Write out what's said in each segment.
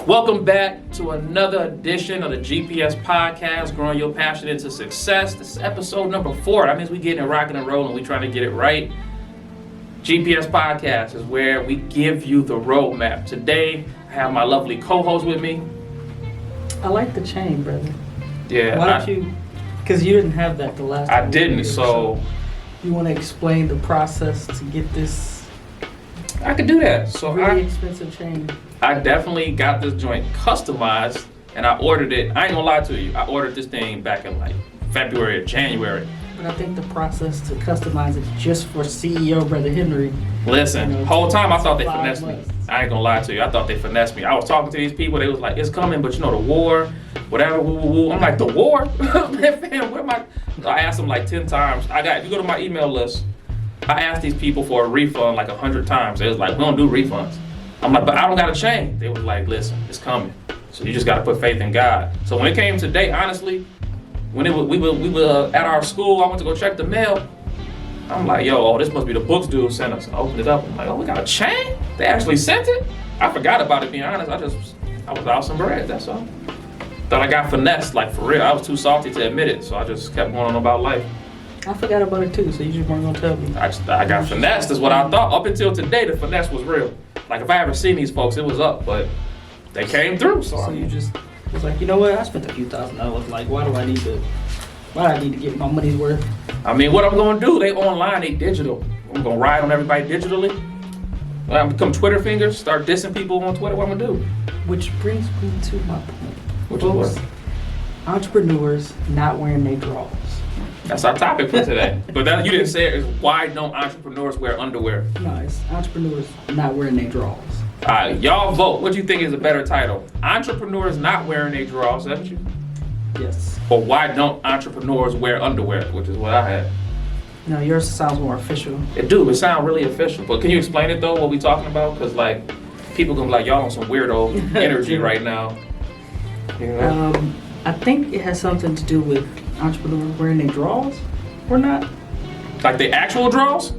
Welcome back to another edition of the GPS podcast, Growing Your Passion into Success. This is episode number 4. That means we getting it rocking and rolling. We trying to get it right. GPS podcast is where we give you the roadmap. Today, I have my lovely co-host with me. I like the chain, brother. Yeah. Why don't you? Because you didn't have that the last time. I didn't, so you want to explain the process to get this I could do that. So really expensive chain? I definitely got this joint customized, and I ordered it. I ain't gonna lie to you. I ordered this thing back in like February or January. But I think the process to customize it just for CEO Brother Henry. Listen, whole time I thought they finessed me. months. I ain't gonna lie to you. I thought they finessed me. I was talking to these people. They was like, "It's coming," but you know the war, whatever. Woo, woo, woo. I'm like, the war? Man, fam, where am I? So I asked them like 10 times. If you go to my email list, I asked these people for a refund like 100 times. They was like, "We don't do refunds." I'm like, "But I don't got a chain." They was like, "Listen, it's coming. So you just got to put faith in God." So when it came today, honestly, when we were at our school, I went to go check the mail. I'm like, "Yo, this must be the books dude sent us." I opened it up. I'm like, "Oh, we got a chain? They actually sent it?" I forgot about it, being honest. I was out some bread, that's all. Thought I got finessed, like for real. I was too salty to admit it, so I just kept going on about life. I forgot about it too, so you just weren't gonna tell me. I got finessed, is what I thought. Up until today, the finesse was real. Like if I ever seen these folks, it was up, but they came through. So you just was like, you know what? I spent a few $1,000s. Like, why do I need to get my money's worth? I mean, what I'm gonna do? They online, they digital. I'm gonna ride on everybody digitally. I'm become Twitter fingers, start dissing people on Twitter. What I'm gonna do? Which brings me to my point. Which is what? Entrepreneurs not wearing their drawers. That's our topic for today. But that you didn't say it is why don't entrepreneurs wear underwear? No, it's entrepreneurs not wearing their drawers. All right, y'all vote. What do you think is a better title? Entrepreneurs not wearing their drawers, haven't you? Yes. Or why don't entrepreneurs wear underwear, which is what I had. No, yours sounds more official. It do. It sounds really official. But can you explain it though? What we talking about? Because like people gonna be like, y'all on some weirdo energy right now. You know? I think it has something to do with entrepreneurs wearing their drawers or not. Like the actual draws?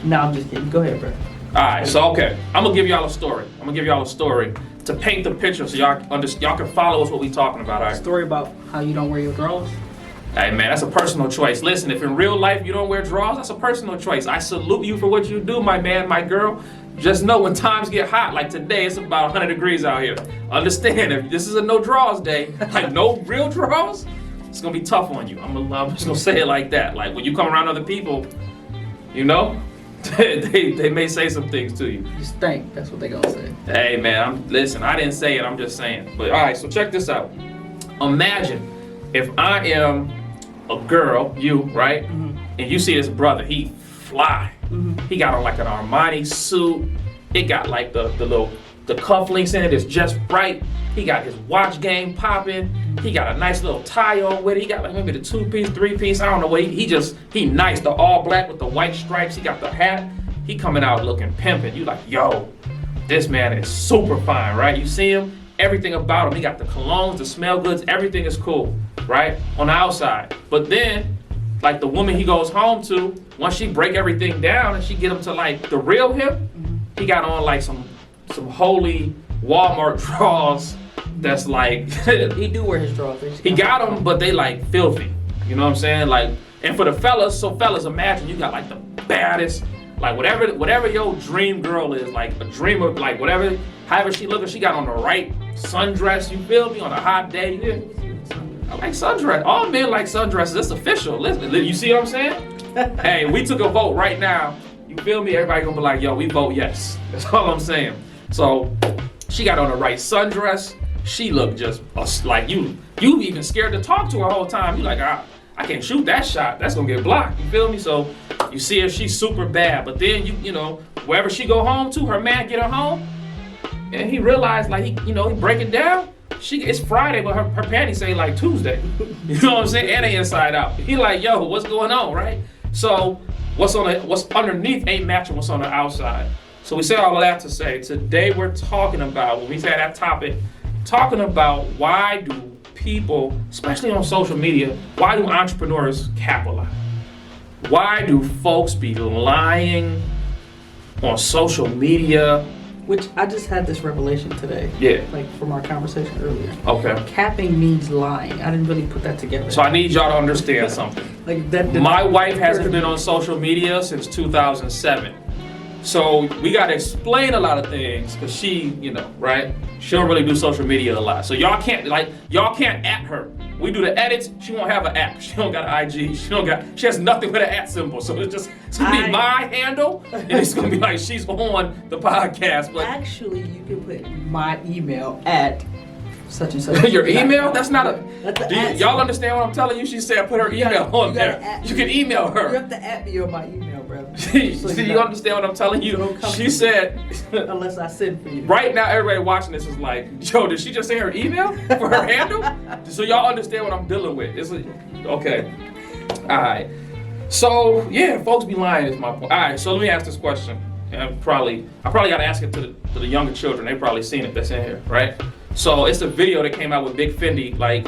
No, I'm just kidding. Go ahead, bro. Alright, so okay. I'm gonna give y'all a story. To paint the picture so y'all can follow us what we talking about, alright? Story about how you don't wear your drawers? Hey man, that's a personal choice. Listen, if in real life you don't wear drawers, that's a personal choice. I salute you for what you do, my man, my girl. Just know when times get hot, like today, it's about 100 degrees out here. Understand, if this is a no draws day, like no real draws, it's gonna be tough on you. I'm just gonna say it like that. Like when you come around other people, you know, they may say some things to you. You stink, that's what they gonna say. Hey man, listen, I didn't say it, I'm just saying. But all right, so check this out. Imagine if I am a girl, you, right? Mm-hmm. And you see this brother, he fly. Mm-hmm. He got on like an Armani suit. It got like the cufflinks in it is just right. He got his watch game popping. He got a nice little tie on with it. He got like maybe the 2-piece, 3-piece. I don't know what he nice. The all black with the white stripes. He got the hat. He coming out looking pimping. You like, yo, this man is super fine, right? You see him, everything about him. He got the colognes, the smell goods, everything is cool, right? On the outside. But then, like the woman he goes home to, once she break everything down and she get him to like the real him, he got on like some holy Walmart drawers that's like he do wear his drawers. He got them, but they like filthy. You know what I'm saying? Like, and for the fellas, imagine you got like the baddest, like whatever your dream girl is, like a dreamer, like whatever, however she looking, she got on the right sundress. You feel me? On a hot day. Yeah. I like sundress. All men like sundresses. It's official. Listen, you see what I'm saying? Hey, we took a vote right now. You feel me? Everybody gonna be like, yo, we vote yes. That's all I'm saying. So she got on the right sundress. She looked just like you even scared to talk to her whole time. You like, I can't shoot that shot. That's gonna get blocked. You feel me? So you see her, she's super bad. But then you know, wherever she go home to, her man get her home, and he realized like he break it down. It's Friday, but her panties say like Tuesday. You know what I'm saying? And they inside out. He like, yo, what's going on, right? So what's underneath ain't matching what's on the outside. So we say all of that to say today we're talking about, when we say that topic, talking about why do people, especially on social media, why do entrepreneurs capitalize? Why do folks be lying on social media Which I just had this revelation today. Yeah. Like from our conversation earlier. Okay. Capping means lying. I didn't really put that together. So I need y'all to understand something. Like that. My wife hasn't been on social media since 2007. So we gotta explain a lot of things because she, right? She don't really do social media a lot. So y'all can't at her. We do the edits. She won't have an app. She don't got an IG. She has nothing with an at symbol. So it's gonna be my handle, and it's gonna be like she's on the podcast. But actually, you can put my email at such and such. Your email? That's not a. That's y'all understand what I'm telling you? She said put her email on there. You can email her. You have to at me on my email, bro. You understand what I'm telling you? She said. Unless I send for you. Right now, everybody watching this is like, yo, did she just say her email for her handle? So y'all understand what I'm dealing with. Okay. All right. So yeah, folks be lying is my point. All right. So let me ask this question. And I probably got to ask it to the younger children. They probably seen it. That's in here, right? So it's a video that came out with Big Fendi like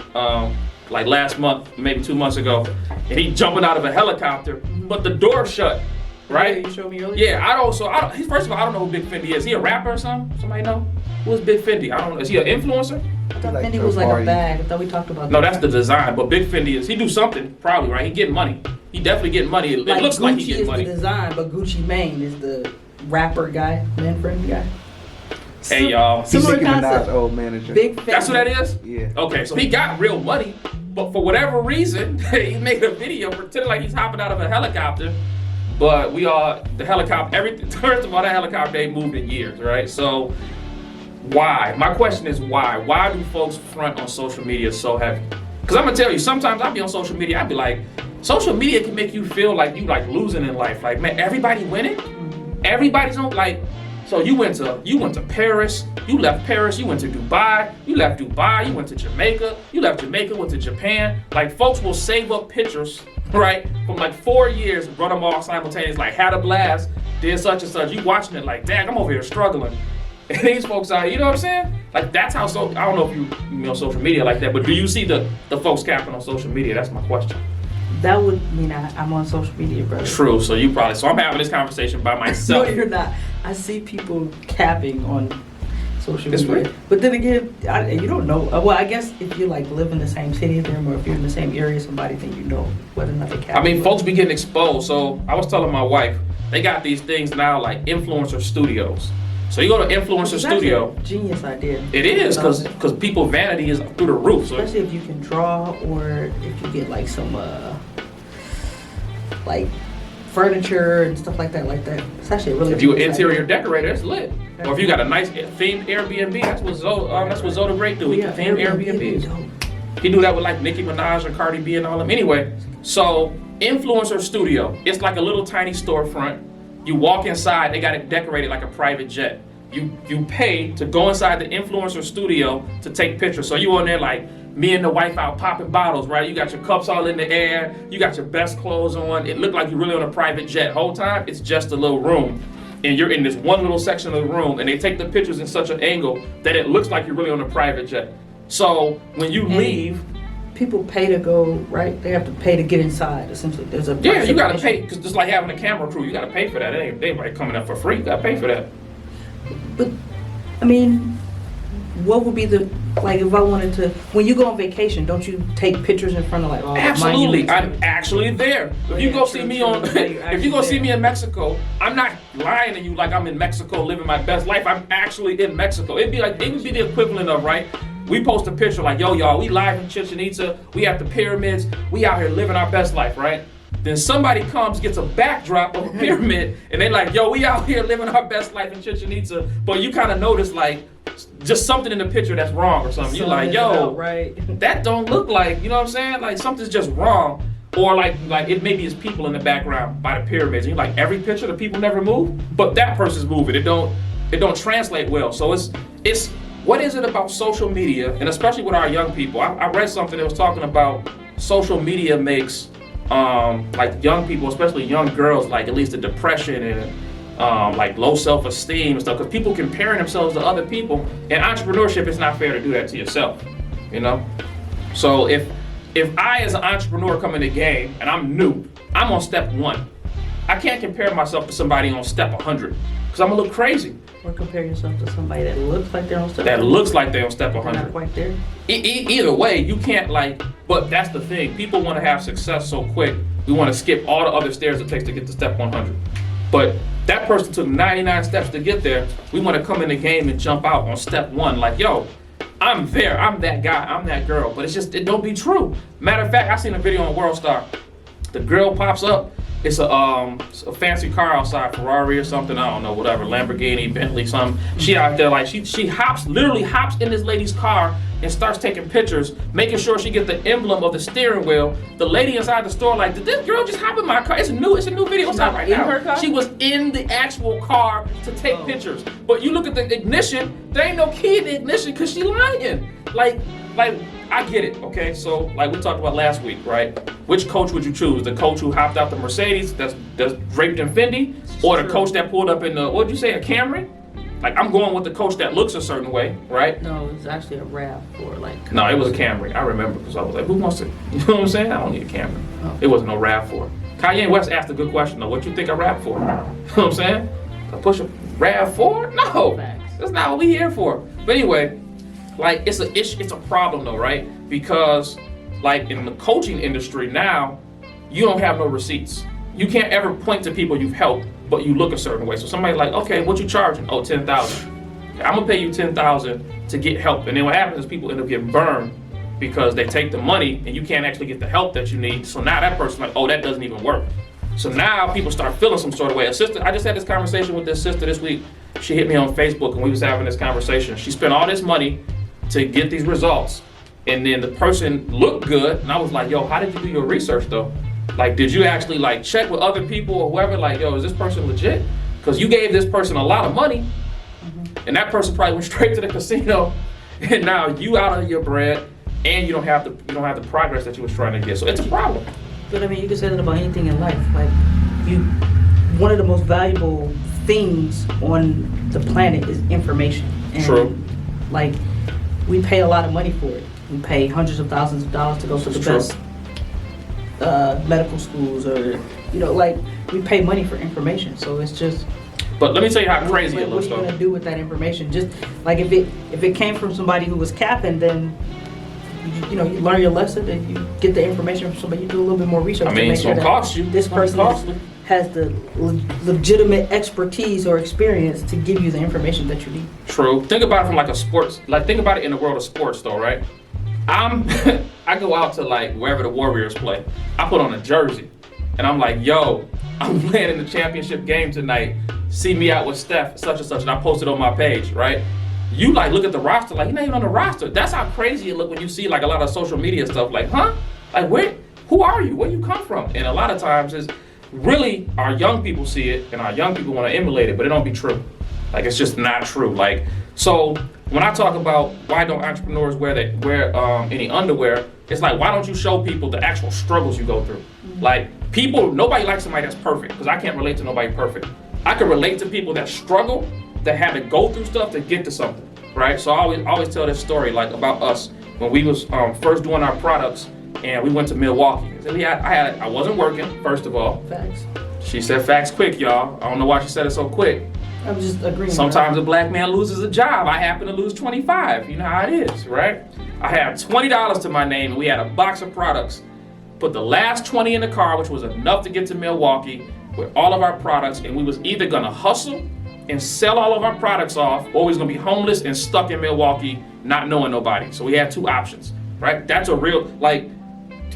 last month, maybe 2 months ago, and he jumping out of a helicopter, but the door shut, right? Yeah, you showed me earlier. Yeah, first of all, I don't know who Big Fendi is. He a rapper or something? Somebody know? Who's Big Fendi? I don't know. Is he an influencer? I thought Fendi was like a bag. I thought we talked about that. No, that's the design, but Big Fendi he do something, probably, right? He getting money. He definitely getting money. It looks Gucci like he getting money. Gucci is the design, but Gucci Mane is the rapper guy, man friend guy. Hey y'all. He's Similar Nicki Minaj's concept. old manager. Big Fendi. That's what that is? Yeah. Okay, so he got real money, but for whatever reason, he made a video pretending like he's hopping out of a helicopter. But the helicopter, everything, first of all, that helicopter ain't moved in years, right? So, why? My question is why? Why do folks front on social media so heavy? Because I'm going to tell you, sometimes I'll be on social media, I'll be like, social media can make you feel like you like losing in life. Like, man, everybody winning? Everybody's on, like, so you went to Paris, you left Paris, you went to Dubai, you left Dubai, you went to Jamaica, you left Jamaica, went to Japan. Like folks will save up pictures, right, from like 4 years, run them all simultaneously, like had a blast, did such and such. You watching it like, dang, I'm over here struggling. And these folks out, you know what I'm saying? Like that's how, I don't know if you know social media like that, but do you see the folks capping on social media? That's my question. That would mean I'm on social media, brother. True, so I'm having this conversation by myself. No, you're not. I see people capping on social It's media. right. But then again, you don't know. Well, I guess if you like live in the same city as them or if you're in the same area as somebody, then you know whether or not they cap. I mean, folks be getting exposed. So I was telling my wife, they got these things now like influencer studios. So you go to influencer studio. Genius idea. It is because people vanity is through the roof. So especially if you can draw or if you get like some like furniture and stuff like that. It's actually a really. if you an genius interior idea. decorator, it's lit. Or if you got a nice themed Airbnb, that's what Zoda Great do. He Yeah, theme Airbnb, Airbnbs. dope. He do that with like Nicki Minaj and Cardi B and all them. Anyway, so influencer studio, it's like a little tiny storefront. You walk inside, they got it decorated like a private jet. You pay to go inside the influencer studio to take pictures. So you on there like me and the wife out popping bottles, right? You got your cups all in the air. You got your best clothes on. It looked like you're really on a private jet. Whole time, it's just a little room. And you're in this one little section of the room, and they take the pictures in such an angle that it looks like you're really on a private jet. So when you leave, people pay to go, right? They have to pay to get inside. Essentially, there's a yeah, you gotta pay because just like having a camera crew, you gotta pay for that. They ain't like coming up for free. You gotta pay for that. But I mean, what would be the like if I wanted to? When you go on vacation, don't you take pictures in front of like all the Absolutely, monuments? I'm actually there. If you go see me on, if you go see me in Mexico, I'm not lying to you like I'm in Mexico living my best life. I'm actually in Mexico. It would be the equivalent of, right? We post a picture like, yo, y'all, we live in Chichen Itza. We at the pyramids. We out here living our best life, right? Then somebody comes, gets a backdrop of a pyramid, and they like, yo, we out here living our best life in Chichen Itza. But you kind of notice like just something in the picture that's wrong or something. You're like, yo, right? that don't look like, you know what I'm saying? Like something's just wrong. Or like it maybe it's people in the background by the pyramids. And you're like, every picture the people never move, but that person's moving. It don't translate well. So it's what is it about social media, and especially with our young people? I read something that was talking about social media makes like young people, especially young girls, like at least the depression and like low self-esteem and stuff, because people comparing themselves to other people. And entrepreneurship, it's not fair to do that to yourself, you know? So if I as an entrepreneur come in the game and I'm new, I'm on step 1. I can't compare myself to somebody on step 100 because I'm gonna look crazy. Or compare yourself to somebody that looks like they're on step. That looks like they're on step They're 100. not quite there. Either way, you can't like, but that's the thing. People want to have success so quick. We want to skip all the other stairs it takes to get to step 100. But that person took 99 steps to get there. We want to come in the game and jump out on step 1. Like, yo, I'm there. I'm that guy. I'm that girl. But it don't be true. Matter of fact, I seen a video on World Star. The girl pops up. It's a fancy car outside, Ferrari or something, I don't know, whatever, Lamborghini, Bentley, something. She out there like, she literally hops in this lady's car and starts taking pictures, making sure she gets the emblem of the steering wheel. The lady inside the store like, did this girl just hop in my car? It's a new video inside right now. Her car? She was in the actual car to take pictures. But you look at the ignition, there ain't no key in the ignition because she lying. Like, I get it, okay? So, like we talked about last week, right? Which coach would you choose? The coach who hopped out the Mercedes that's draped in Fendi? Or the coach that pulled up in the, what'd you say, a Camry? Like, I'm going with the coach that looks a certain way, right? No, it's actually a RAV4, like. No, it was a Camry. I remember because I was like, who wants to, you know what I'm saying? I don't need a Camry. Oh. It wasn't no RAV4. Kanye West asked a good question though. What you think I rap for? You know what I'm saying? I push a RAV4? No, Facts. that's not what we here for. But anyway, like it's a issue, it's a problem though, right? Because like in the coaching industry now, you don't have no receipts. You can't ever point to people you've helped, but you look a certain way. So somebody's like, okay, what you charging? Oh, 10,000. I'm gonna pay you 10,000 to get help. And then what happens is people end up getting burned because they take the money and you can't actually get the help that you need. So now that person's like, oh, that doesn't even work. So now people start feeling some sort of way. A sister, I just had this conversation with this sister this week. She hit me on Facebook and we was having this conversation. She spent all this money to get these results. And then the person looked good. And I was like, yo, how did you do your research though? Like, did you actually like check with other people or whoever? Like, yo, is this person legit? Because you gave this person a lot of money. And that person probably went straight to the casino. And now you out of your bread and you don't have the progress that you was trying to get. So it's a problem. But I mean, you can say that about anything in life. Like, one of the most valuable things on the planet is information. And True. Like, we pay a lot of money for it. We pay hundreds of thousands of dollars to go to the best medical schools, or like we pay money for information. So it's just. But let me tell you how crazy it looks. What are you gonna do with that information? Just like if it came from somebody who was capping, then you learn your lesson and you get the information from somebody. You do a little bit more research. I mean, it's gonna cost you. This person has the legitimate expertise or experience to give you the information that you need. True. Think about it from like a sports. Like think about it in the world of sports, though, right? I go out to like wherever the Warriors play. I put on a jersey, and I'm like, yo, I'm playing in the championship game tonight. See me out with Steph, such and such, and I posted on my page, right? You like look at the roster, like you're not even on the roster. That's how crazy it look when you see like a lot of social media stuff. Like, huh? Like who are you? Where you come from? And a lot of times it's really our young people see it, and our young people want to emulate it, but it don't be true. Like it's just not true. Like so. When I talk about why don't entrepreneurs wear any underwear, it's like, why don't you show people the actual struggles you go through? Mm-hmm. Like nobody likes somebody that's perfect, because I can't relate to nobody perfect. I can relate to people that struggle, that had to go through stuff to get to something, right? So I always tell this story like about us when we was first doing our products and we went to Milwaukee. So I wasn't working, first of all. Facts. She said facts quick, y'all. I don't know why she said it so quick. I'm just agreeing. Sometimes a black man loses a job. I happen to lose 25. You know how it is, right? I had $20 to my name, and we had a box of products. Put the last 20 in the car, which was enough to get to Milwaukee with all of our products, and we was either gonna hustle and sell all of our products off, or we was gonna be homeless and stuck in Milwaukee, not knowing nobody. So we had two options, right? That's a real, like,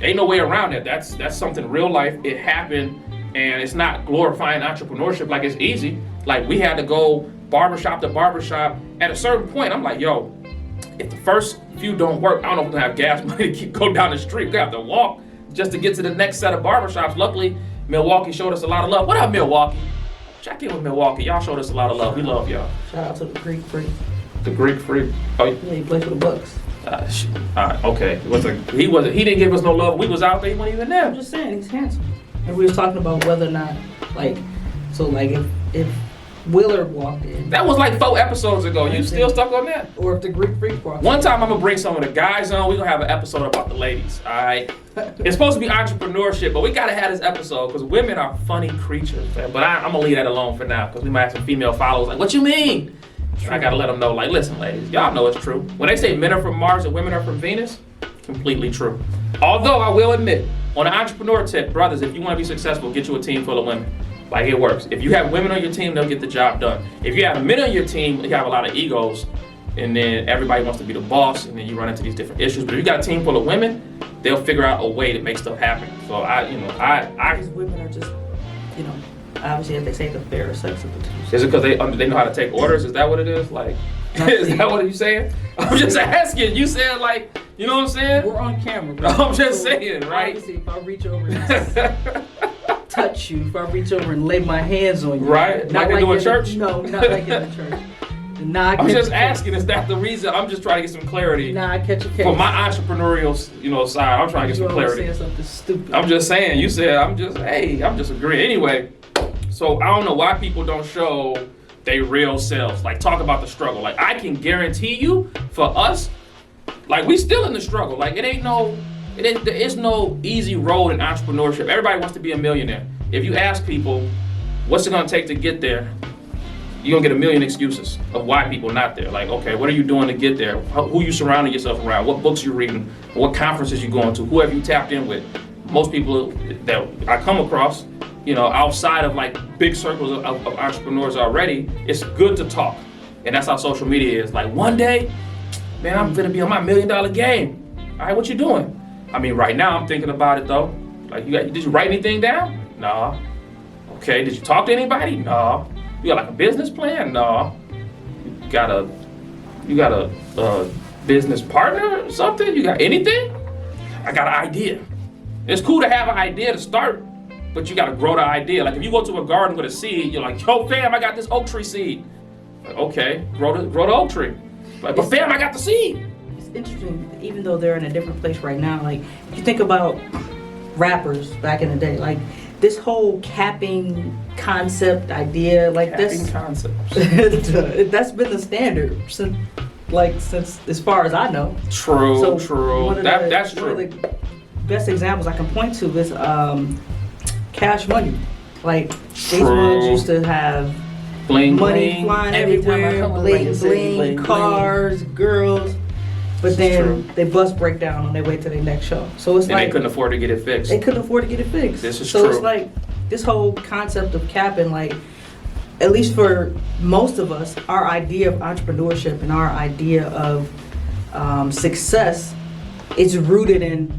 ain't no way around it. That's something real life. It happened, and it's not glorifying entrepreneurship like it's easy. Like we had to go barbershop to barbershop. At a certain point, I'm like, yo, if the first few don't work, I don't know if we're gonna have gas money to go down the street. We have to walk just to get to the next set of barbershops. Luckily, Milwaukee showed us a lot of love. What up, Milwaukee? Check in with Milwaukee. Y'all showed us a lot of love. We love y'all. Shout out to the Greek Freak. The Greek Freak. Oh, yeah, he plays for the Bucks. Okay. He didn't give us no love. We was out there. He wasn't even there. I'm just saying, he's handsome. And we was talking about whether or not, like, so like if Willard walked in. That was like 4 episodes ago. You still stuck on that? Or if the Greek freak walked in. One time I'm gonna bring some of the guys on. We're gonna have an episode about the ladies. All right. It's supposed to be entrepreneurship, but we gotta have this episode because women are funny creatures. Man. But I'm gonna leave that alone for now because we might have some female followers like, what you mean? I gotta let them know, like, listen, ladies, y'all know it's true. When they say men are from Mars and women are from Venus, completely true. Although I will admit, on an entrepreneur tip, brothers, if you want to be successful, get you a team full of women. Like, it works. If you have women on your team, they'll get the job done. If you have men on your team, you have a lot of egos, and then everybody wants to be the boss, and then you run into these different issues. But if you got a team full of women, they'll figure out a way to make stuff happen. So Because women are just, obviously, as they say, the fairer sex of the two. Is it because they know how to take orders? Is that what it is? Like, is that what you're saying? I'm just asking. You said, like, you know what I'm saying? We're on camera, bro. I'm just saying, right? Obviously, if I reach over and touch you, if I reach over and lay my hands on you. Right? Like they do in church? No, not like in the church. I'm just asking, is that the reason? I'm just trying to get some clarity. I catch a case. For my entrepreneurial, side, I'm trying to get some clarity. You saying something stupid. I'm just saying, you said, I'm just agreeing. Anyway, so I don't know why people don't show their real selves. Like, talk about the struggle. Like, I can guarantee you, for us, like, we still in the struggle. Like, there is no easy road in entrepreneurship. Everybody wants to be a millionaire. If you ask people, what's it gonna take to get there? You're gonna get a million excuses of why people are not there. Like, okay, what are you doing to get there? Who you surrounding yourself around? What books you reading? What conferences you going to? Who have you tapped in with? Most people that I come across, outside of like big circles of entrepreneurs already, it's good to talk. And that's how social media is. Like, one day, man, I'm gonna be on my $1 million game. All right, what you doing? I mean, right now I'm thinking about it though. Like, did you write anything down? No. Okay, did you talk to anybody? No. You got like a business plan? No. You got a business partner or something? You got anything? I got an idea. It's cool to have an idea to start, but you gotta grow the idea. Like, if you go to a garden with a seed, you're like, yo fam, I got this oak tree seed. Like, okay, grow the oak tree. Like, but fam, I got the seed. It's interesting, even though they're in a different place right now, like, if you think about rappers back in the day, like, this whole capping concept idea, like capping concepts. That's been the standard since as far as I know. True. That's true. One of the best examples I can point to is Cash Money. Like, these ones used to have bling, money bling, flying everywhere, bling, cars, girls. But then they bus break down on their way to their next show. So it's they couldn't afford to get it fixed. They couldn't afford to get it fixed. This is true. So it's like this whole concept of capping, like, at least for most of us, our idea of entrepreneurship and our idea of success is rooted in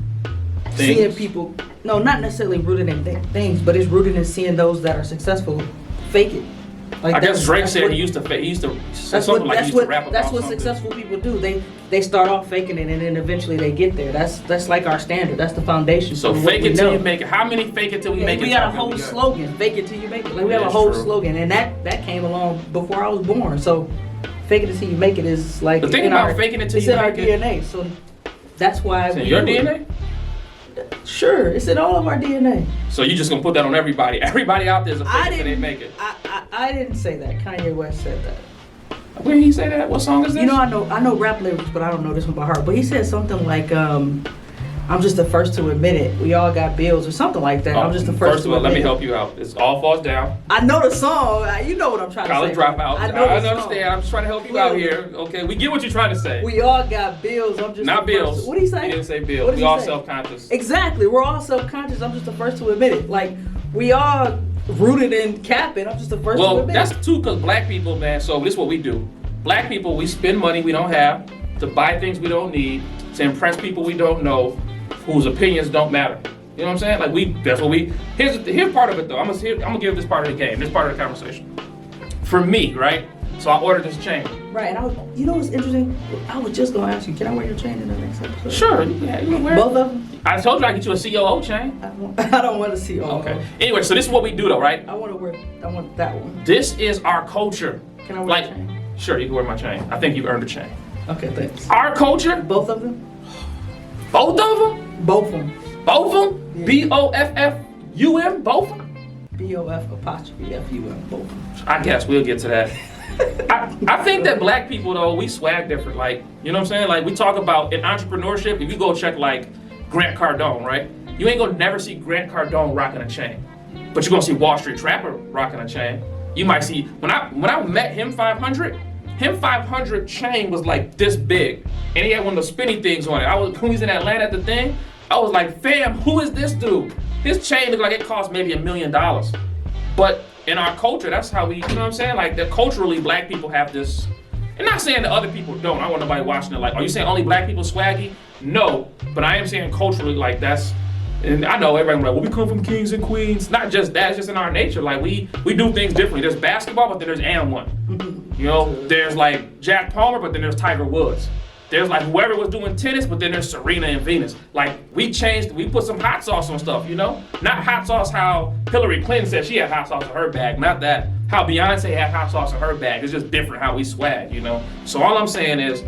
seeing people. No, not necessarily rooted in things, but it's rooted in seeing those that are successful fake it. Like, I guess Drake said he used to rap about that's what something. Successful people do. They start off faking it and then eventually they get there. That's like our standard. That's the foundation. So fake it till you make it. How many fake it till we make it? We got a whole slogan. Fake it till you make it. Like, we have a whole slogan, and that came along before I was born. So fake it till you make it is like the thing about faking it till you make it. It's in our DNA. So that's why. It's in your DNA? Sure, it's in all of our DNA. So you just gonna put that on everybody? Everybody out there is a fake it till they make it. I didn't say that. Kanye West said that. Where did he say that? What song is this? I know rap lyrics, but I don't know this one by heart. But he said something like, I'm just the first to admit it. We all got bills or something like that. I'm just the first to admit it. First of all, let me help you out. It's All Falls Down. I know the song. You know what I'm trying to say. College Dropout. I understand. Song. I'm just trying to help you out here. Okay, we get what you're trying to say. We all got bills. I'm just not bills. First. What did he say? He didn't say bills. We all self-conscious. Exactly. We're all self-conscious. I'm just the first to admit it. Like, we all rooted in capping. I'm just the first to admit it. Well, that's too, because black people, man, so this is what we do. Black people, we spend money we don't have to buy things we don't need, to impress people we don't know, whose opinions don't matter. You know what I'm saying? Like, that's what we, here's part of it though. I'm gonna give this part of the game, this part of the conversation. For me, right? So I ordered this chain. Right, and you know what's interesting? I was just gonna ask you, can I wear your chain in the next episode? Sure, you can wear both of them? I told you I get you a COO chain. I don't want a COO. Okay. Anyway, so this is what we do though, right? I want that one. This is our culture. Can I wear your chain? Sure, you can wear my chain. I think you earned a chain. Okay, thanks. Our culture. Both of them? Both of them? Both of them. Both of them? Yeah. BOFFUM? Both of them? BOF apostrophe FUM. Both. I guess we'll get to that. I think that black people though, we swag different. Like, you know what I'm saying? Like we talk about in entrepreneurship, if you go check like Grant Cardone, right? You ain't gonna never see Grant Cardone rocking a chain. But you're gonna see Wall Street Trapper rocking a chain. You might see when I met him 500 chain was like this big. And he had one of the spinny things on it. When he was in Atlanta at the thing, I was like, fam, who is this dude? His chain looked like it cost maybe $1 million. But in our culture, that's how we, you know what I'm saying? Like that culturally, black people have this, and not saying that other people don't. I don't want nobody watching it like, are you saying only black people swaggy? No, but I am saying culturally, like that's, and I know everybody like, well, we come from kings and queens. Not just that, it's just in our nature. Like we do things differently. There's basketball, but then there's And1. You know, there's like Jack Palmer, but then there's Tiger Woods. There's like whoever was doing tennis, but then there's Serena and Venus. Like we put some hot sauce on stuff, you know? Not hot sauce how Hillary Clinton said she had hot sauce in her bag. Not that how Beyonce had hot sauce in her bag. It's just different how we swag, you know? So all I'm saying is,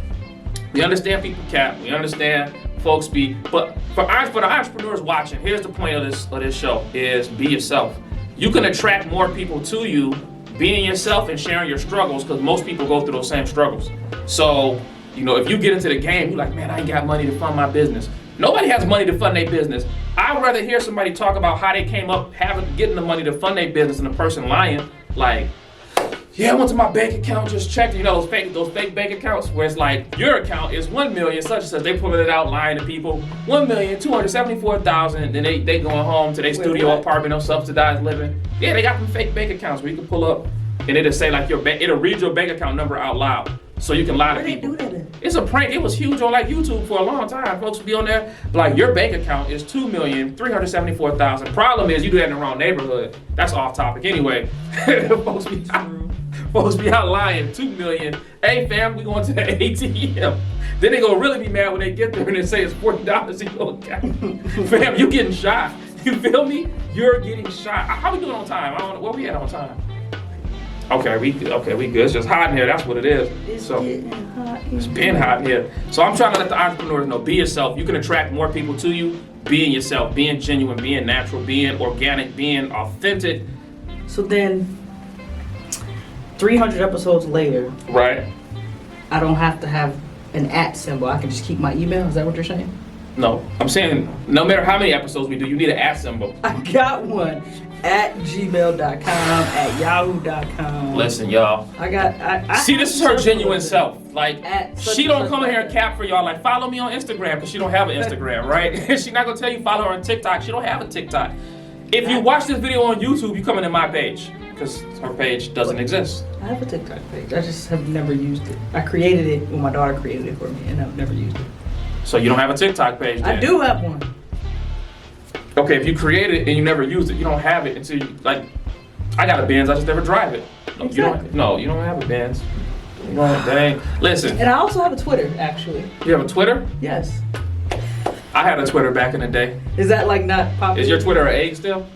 we understand people cap, we understand folks be, but for the entrepreneurs watching, here's the point of this show is be yourself. You can attract more people to you being yourself and sharing your struggles because most people go through those same struggles. So, you know, if you get into the game, you're like, man, I ain't got money to fund my business. Nobody has money to fund their business. I'd rather hear somebody talk about how they came up getting the money to fund their business than a person lying. Like, yeah, I went to my bank account, just checked, you know, those fake bank accounts where it's like, your account is 1 million, such and such. They pulling it out, lying to people, 1,274,000. Then they going home to their studio apartment on subsidized living. Yeah, they got them fake bank accounts where you can pull up and it'll say like it'll read your bank account number out loud. So you can lie to people. Where they do that in? It's a prank. It was huge on like YouTube for a long time. Folks would be on there like your bank account is 2,374,000. Problem is you do that in the wrong neighborhood. That's off topic anyway. Folks be out lying. 2 million. Hey fam, we going to the ATM. Then they gonna really be mad when they get there and they say it's $40 in your account. Fam, you getting shot. You feel me? You're getting shot. How we doing on time? I don't know. Where we at on time? Okay, we good. It's just hot in here. That's what it is. It's been hot in here. So I'm trying to let the entrepreneurs know, be yourself. You can attract more people to you. Being yourself, being genuine, being natural, being organic, being authentic. So then, 300 episodes later, right? I don't have to have an @ symbol. I can just keep my email. Is that what you're saying? No, I'm saying no matter how many episodes we do, you need an @ symbol. I got one. @gmail.com, @yahoo.com. Listen, y'all. I see, this is her genuine self. Like, Such she and don't such come in here and like cap for y'all. Like, follow me on Instagram because she don't have an Instagram, right? She not gonna tell you follow her on TikTok. She don't have a TikTok. If you watch this video on YouTube, you coming to my page because her page doesn't exist. I have a TikTok page. I just have never used it. I created it when my daughter created it for me, and I've never used it. So you don't have a TikTok page then? I do have one. Okay, if you create it and you never used it, you don't have it until you, like, I got a Benz, I just never drive it. No, Exactly. you don't have a Benz. You don't, that ain't, listen. And I also have a Twitter, actually. You have a Twitter? Yes. I had a Twitter back in the day. Is that like not popular? Is your Twitter an egg still?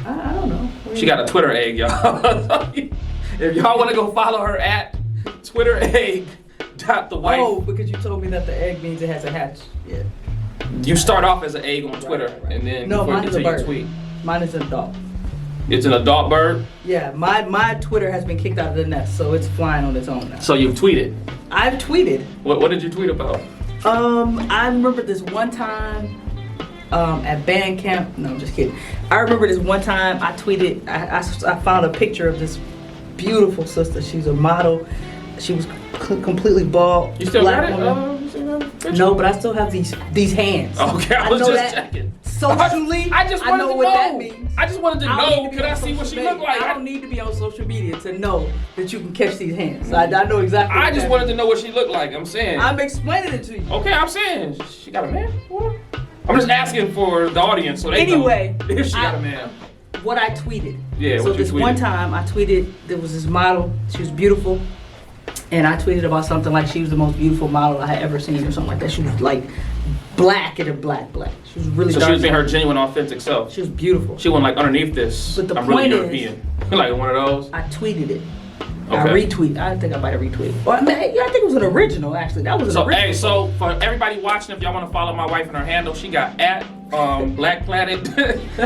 I don't know. She got a Twitter egg, y'all. If y'all want to go follow her at Twitter egg. The wife. Oh, because you told me that the egg means it has a hatch. Yeah. You start off as an egg on Twitter, Right. and then No, mine is a until you bird. tweet. Mine is an adult. It's an adult bird. Yeah, my Twitter has been kicked out of the nest, so it's flying on its own now. So you've tweeted. I've tweeted. What did you tweet about? I remember this one time at band camp. No, I'm just kidding. I remember this one time I tweeted. I found a picture of this beautiful sister. She's a model. She was completely bald. You still black got it? woman. You still got it? Picture? No, but I still have these hands. Okay, I was know just that checking. Socially, I just wanted know to what know. that means. I just wanted to I don't know. need to be Could I on see what she social looked like? media. I don't need to be on social media to know that you can catch these hands. I know exactly. I what just that wanted to means. know what she looked like. I'm saying. I'm explaining it to you. Okay, I'm saying. She got a man? What? I'm just asking for the audience so they Anyway, know if she got a man. What I tweeted. Yeah, so what you this tweeted. one time I tweeted, there was this model, she was beautiful, and I tweeted about something like she was the most beautiful model I had ever seen or something like that. She was like black and a black. She was really So dark. she was being her genuine, authentic self. She was beautiful. She went like underneath this. But the I'm really point is- European. Like one of those. I tweeted it. I Okay. retweeted. I think I might have retweeted. Well, I think it was an original actually. That was an So original. hey, so for everybody watching, if y'all want to follow my wife and her handle, she got Black Planet.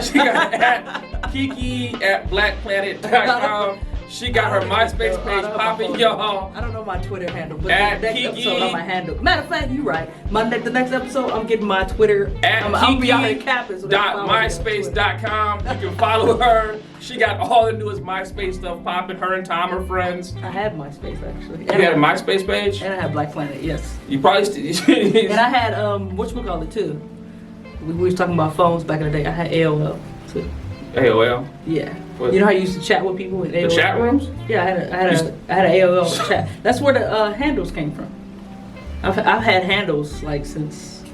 She got at Kiki at blackplanet.com. She got her MySpace page popping, y'all. I don't know my Twitter handle, but At the next Kiki. episode on my handle. Matter of fact, you're right. The next episode, I'm getting my Twitter. At I'll be out here capping. So Kiki.myspace.com. You can follow her. She got all the newest MySpace stuff popping. Her and Tom are friends. I had MySpace actually. You had a MySpace page? And I had Black Planet, yes. You probably And I had whatchamacallit too. We was talking about phones back in the day. I had AOL too. AOL? Yeah. What? You know how you used to chat with people in AOL? The chat rooms? Yeah, I had an AOL chat. That's where the handles came from. I've had handles like since.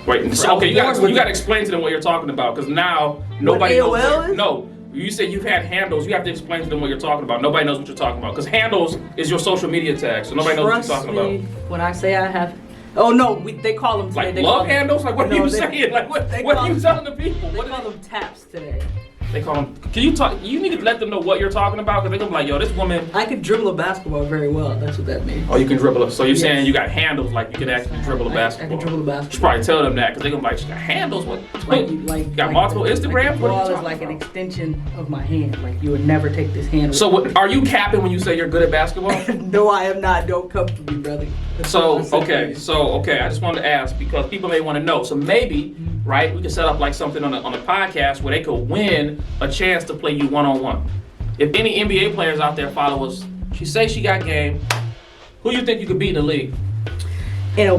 Wait, so, okay, you got to explain to them what you're talking about, because now nobody what AOL knows. is? No, you said you've had handles. You have to explain to them what you're talking about. Nobody knows what you're talking about, because handles is your social media tag, so nobody knows what you're talking about. When I say I have. Oh no, they call them Like today. love handles? Like what are you saying? Like what are you telling the people? They call them taps today. They call them. Can you talk? You need to let them know what you're talking about, because they're gonna be like, yo, this woman. I could dribble a basketball very well. That's what that means. Oh, you can dribble it. So you're Yes. saying you got handles, like you can actually dribble a basketball. I can dribble a You basketball. should probably tell them that, because they're gonna be like, she got handles. What? Got multiple Instagrams? The What are ball you is talking like an about? extension of my hand. Like you would never take this hand. So what, are you capping when you say you're good at basketball? No, I am not. Don't come for me, brother. That's So what I said. okay. I just wanted to ask, because people may want to know. So maybe, right, we could set up like something on the podcast where they could win a chance to play you one-on-one. If any NBA players out there follow us, she say she got game. Who you think you could beat in the league? In a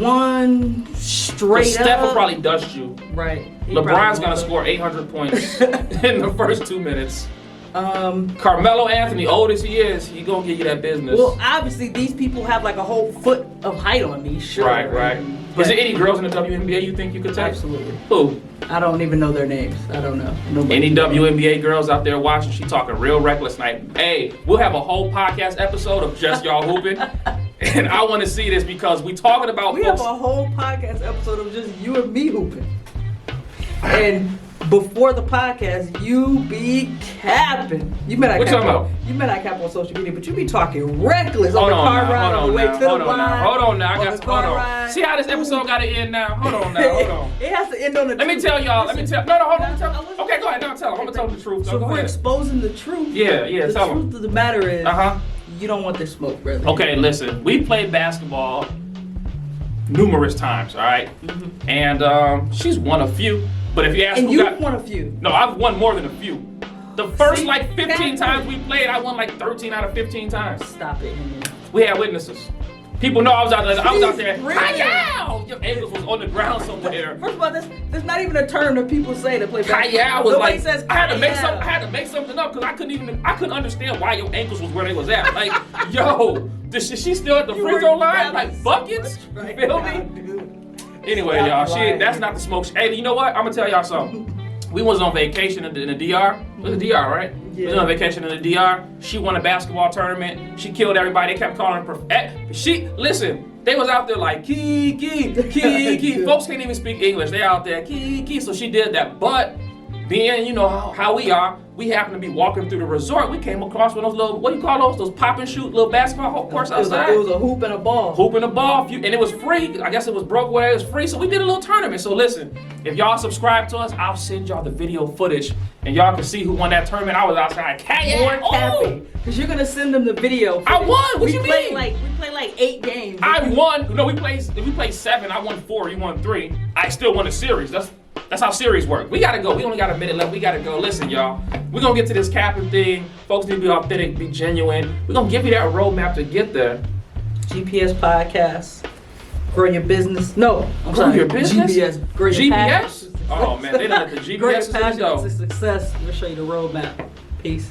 one-on-one, straight up. Steph will probably dust you. Right. He LeBron's probably gonna won't. score 800 points in the first 2 minutes. Um. Carmelo Anthony, old as he is, he gonna give you that business. Well, obviously these people have like a whole foot of height on me. Sure. Right. But Is there any girls in the WNBA you think you could take? absolutely. Who? I don't even know their names. I don't know. Nobody. Any WNBA girls out there watching? She talking real reckless night. Hey, we'll have a whole podcast episode of just y'all hooping, and I want to see this because we talking about. We have a whole podcast episode of just you and me hooping. And before the podcast, you be capping. You met What you talking about? You met I cap on social media, but you be talking reckless on Hold the on car now, ride on the way to the hold on now. I got hold on. ride. See how this episode got to end now? Hold on now. Hold on. It has to end on the Let me truth. tell y'all. Listen, No, hold on. Listen. Okay, go ahead. Now tell them. I'm gonna tell them the truth. So Go if we're ahead. exposing the truth, Yeah, the tell them. truth of the matter is, Uh-huh. you don't want this smoke, brother. Okay, listen. We played basketball numerous times, all right? And she's won a few. But if you ask And who you've got, won a few. no, I've won more than a few. The first See? like 15 Can't times win. we played, I won like 13 out of 15 times. Stop it, Henry. We had witnesses. People know I was out there. I was out there. She's brilliant. Hi-yow! Your ankles was on the ground somewhere. First of all, there's not even a term that people say to play basketball. Hi-yow was Nobody like, says I had to make hi-yow. I had to make something up because I couldn't understand why your ankles was where they was at. Like, yo, is she still at the You free were throw line? rather Like buckets? right You feel now, me? dude. Anyway, Stop y'all, lying. that's not the smoke. Hey, you know what? I'm gonna tell y'all something. We was on vacation in the DR. It was the DR, right? We was Yeah. on vacation in the DR. She won a basketball tournament. She killed everybody. They kept calling her. Listen. They was out there like Kiki. Folks can't even speak English. They out there Kiki. So she did that. But being, you know how we are, we happened to be walking through the resort. We came across one of those little, what do you call those? Those pop and shoot little basketball courts outside. It was a hoop and a ball. Hooping the ball, and it was free. I guess it was broke away. It was free, so we did a little tournament. So listen, if y'all subscribe to us, I'll send y'all the video footage, and y'all can see who won that tournament. I was outside. More capping. Because you're going to send them the video. I won. What we you played mean? We played like 8 games. I won. No, we played 7. I won 4. You won 3. I still won the series. That's how series work. We gotta go. We only got a minute left. We gotta go. Listen, y'all. We're gonna get to this capping thing. Folks need to be authentic, be genuine. We're gonna give you that roadmap to get there. GPS podcast. Grow your business. No, I'm Grow sorry. your business? GBS. Grow your GBS? passion. Oh man, they done let the Grow your GBS passion go. to success. We'll show you the roadmap. Peace.